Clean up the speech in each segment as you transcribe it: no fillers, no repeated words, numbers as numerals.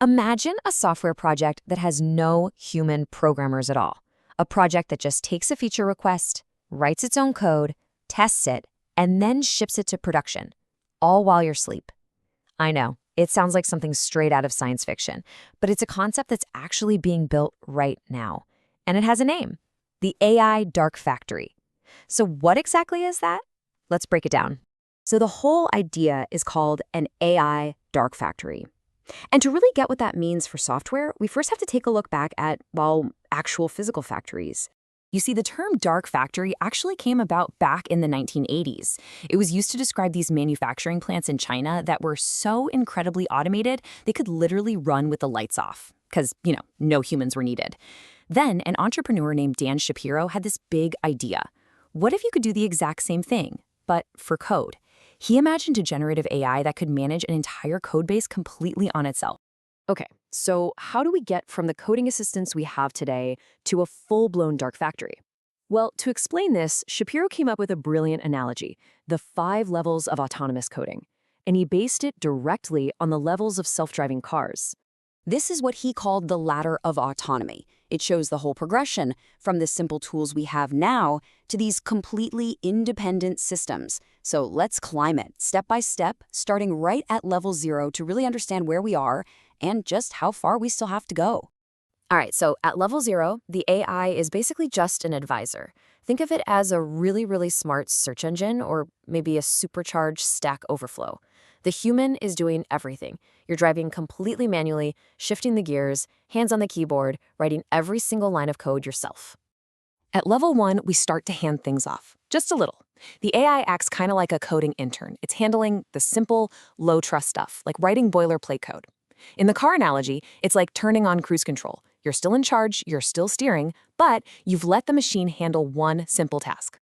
Imagine a software project that has no human programmers at all. A project that just takes a feature request, writes its own code, tests it, and then ships it to production, all while you're asleep. I know, it sounds like something straight out of science fiction, but it's a concept that's actually being built right now. And it has a name, the AI Dark Factory. So what exactly is that? Let's break it down. So the whole idea is called an AI Dark Factory. And to really get what that means for software, we first have to take a look back at, well, actual physical factories. You see, the term dark factory actually came about back in the 1980s. It was used to describe these manufacturing plants in China that were so incredibly automated, they could literally run with the lights off, because, no humans were needed. Then, an entrepreneur named Dan Shapiro had this big idea. What if you could do the exact same thing, but for code? He imagined a generative AI that could manage an entire code base completely on itself. Okay, so how do we get from the coding assistants we have today to a full-blown dark factory? Well, to explain this, Shapiro came up with a brilliant analogy, the 5 levels of autonomous coding. And he based it directly on the levels of self-driving cars. This is what he called the ladder of autonomy. It shows the whole progression from the simple tools we have now to these completely independent systems. So let's climb it step by step, starting right at level 0 to really understand where we are and just how far we still have to go. All right, so at level 0, the AI is basically just an advisor. Think of it as a really, really smart search engine or maybe a supercharged Stack Overflow. The human is doing everything. You're driving completely manually, shifting the gears, hands on the keyboard, writing every single line of code yourself. At level 1, we start to hand things off, just a little. The AI acts kind of like a coding intern. It's handling the simple, low-trust stuff, like writing boilerplate code. In the car analogy, it's like turning on cruise control. You're still in charge, you're still steering, but you've let the machine handle one simple task.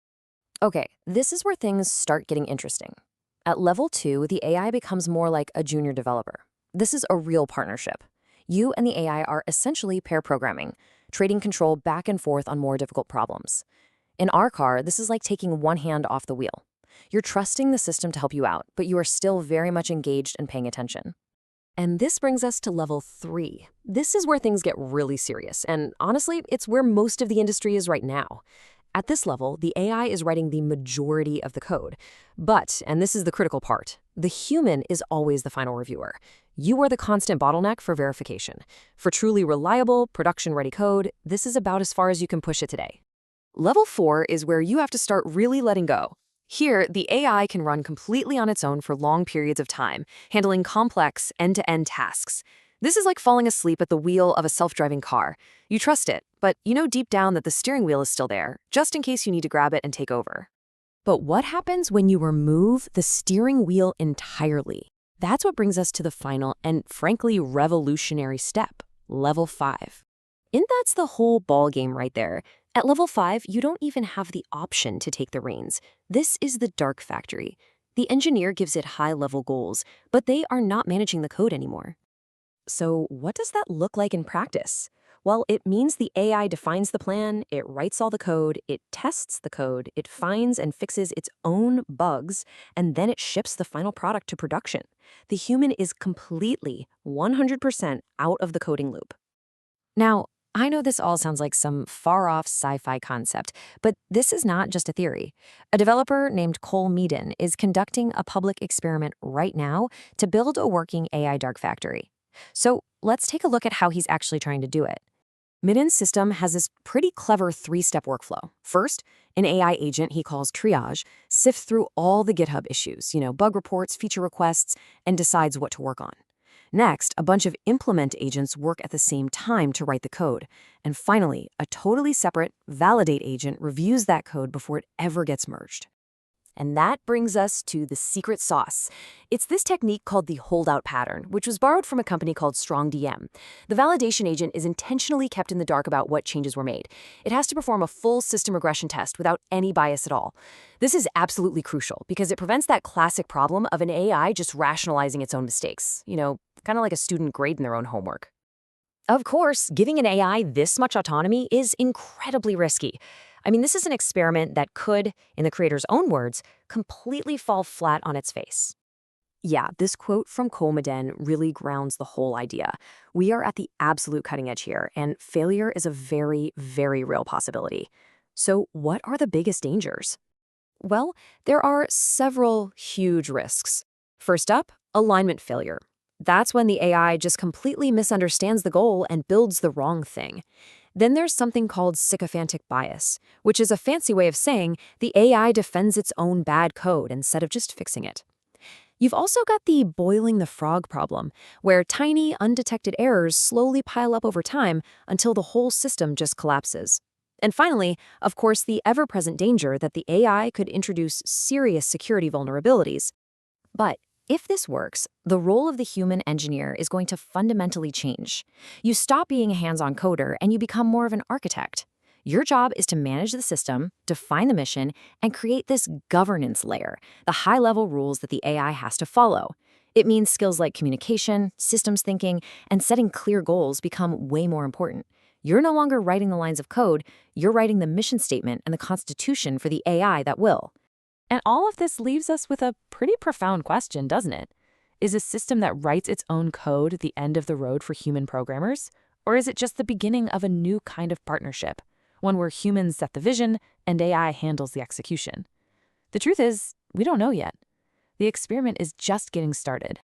Okay, this is where things start getting interesting. At level 2, the AI becomes more like a junior developer. This is a real partnership. You and the AI are essentially pair programming, trading control back and forth on more difficult problems. In our car, this is like taking one hand off the wheel. You're trusting the system to help you out, but you are still very much engaged and paying attention. And this brings us to level 3. This is where things get really serious, and honestly, it's where most of the industry is right now. At this level, the AI is writing the majority of the code. But, and this is the critical part, the human is always the final reviewer. You are the constant bottleneck for verification. For truly reliable, production-ready code, this is about as far as you can push it today. Level 4 is where you have to start really letting go. Here, the AI can run completely on its own for long periods of time, handling complex end-to-end tasks. This is like falling asleep at the wheel of a self-driving car. You trust it, but you know deep down that the steering wheel is still there, just in case you need to grab it and take over. But what happens when you remove the steering wheel entirely? That's what brings us to the final and, frankly, revolutionary step, level 5. And that's the whole ballgame right there. At level 5, you don't even have the option to take the reins. This is the dark factory. The engineer gives it high-level goals, but they are not managing the code anymore. So what does that look like in practice? Well, it means the AI defines the plan, it writes all the code, it tests the code, it finds and fixes its own bugs, and then it ships the final product to production. The human is completely, 100% out of the coding loop. Now, I know this all sounds like some far-off sci-fi concept, but this is not just a theory. A developer named Cole Meaden is conducting a public experiment right now to build a working AI dark factory. So let's take a look at how he's actually trying to do it. Meaden's system has this pretty clever 3-step workflow. First, an AI agent he calls Triage sifts through all the GitHub issues, bug reports, feature requests, and decides what to work on. Next, a bunch of implement agents work at the same time to write the code. And finally, a totally separate validate agent reviews that code before it ever gets merged. And that brings us to the secret sauce. It's this technique called the holdout pattern, which was borrowed from a company called StrongDM. The validation agent is intentionally kept in the dark about what changes were made. It has to perform a full system regression test without any bias at all. This is absolutely crucial because it prevents that classic problem of an AI just rationalizing its own mistakes. Kind of like a student grading their own homework. Of course, giving an AI this much autonomy is incredibly risky. This is an experiment that could, in the creator's own words, completely fall flat on its face. Yeah, this quote from Colmeden really grounds the whole idea. We are at the absolute cutting edge here, and failure is a very, very real possibility. So, what are the biggest dangers? Well, there are several huge risks. First up, alignment failure. That's when the AI just completely misunderstands the goal and builds the wrong thing. Then there's something called sycophantic bias, which is a fancy way of saying the AI defends its own bad code instead of just fixing it. You've also got the boiling the frog problem, where tiny, undetected errors slowly pile up over time until the whole system just collapses. And finally, of course, the ever-present danger that the AI could introduce serious security vulnerabilities. But if this works, the role of the human engineer is going to fundamentally change. You stop being a hands-on coder and you become more of an architect. Your job is to manage the system, define the mission, and create this governance layer, the high-level rules that the AI has to follow. It means skills like communication, systems thinking, and setting clear goals become way more important. You're no longer writing the lines of code, you're writing the mission statement and the constitution for the AI that will. And all of this leaves us with a pretty profound question, doesn't it? Is a system that writes its own code the end of the road for human programmers? Or is it just the beginning of a new kind of partnership, one where humans set the vision and AI handles the execution? The truth is, we don't know yet. The experiment is just getting started.